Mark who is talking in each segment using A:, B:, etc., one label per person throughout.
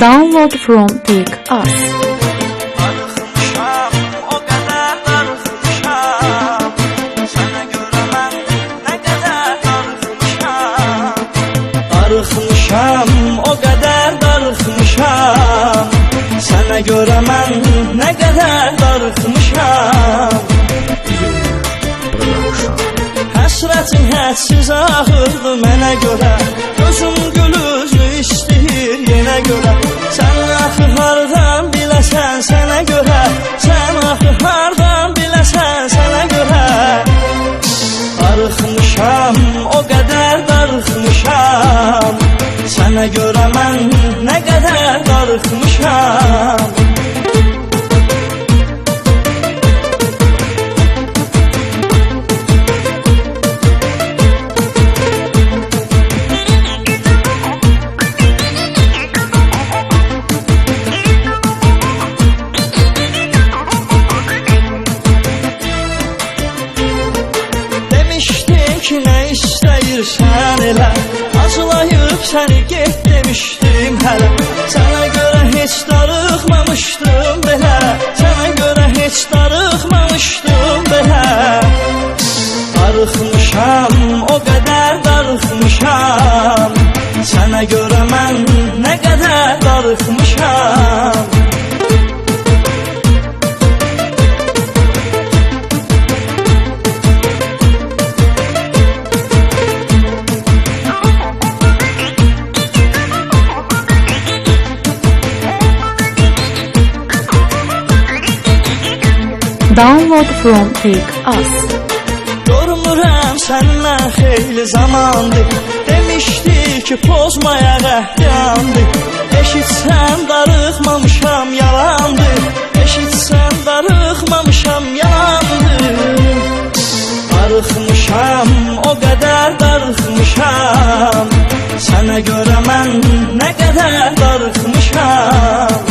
A: Download from Pick Us.
B: Darıxmışam, o qədər darıxmışam. Sənə görə mən nə qədər darıxmışam. Darıxmışam, o qədər darıxmışam. Sənə görə mən nə qədər darıxmışam. Həsrətin hədsiz ağırdı mənə görə. Gözüm gülüzlü istəyir yenə görə. Sən axı hardan biləsən sənə görə. Sən axı hardan biləsən sənə görə. Darıxmışam, o qədər darıxmışam. Sənə görə mən nə qədər darıxmışam. Ki nə istəyirsən elə, acılayıb səni get demişdim hələ. Sənə görə heç darıxmamışdım belə. Sənə görə heç darıxmamışdım belə. Darıxmışam, o qədər darıxmışam. Sənə görə mən nə qədər darıxmışam.
A: Download from Pick Us.
B: Görmürəm səndən xeyli zamandır. Demişdi ki pozmaya qəhyandır. Eşitsən darıxmamışam yalandır. Eşitsən darıxmamışam yalandır. Darıxmışam, o qədər darıxmışam. Sənə görə mən nə qədər darıxmışam.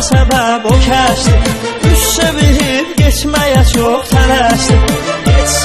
B: Səbəb o kəsdi. Üç sevib geçməyə çox tələsdi.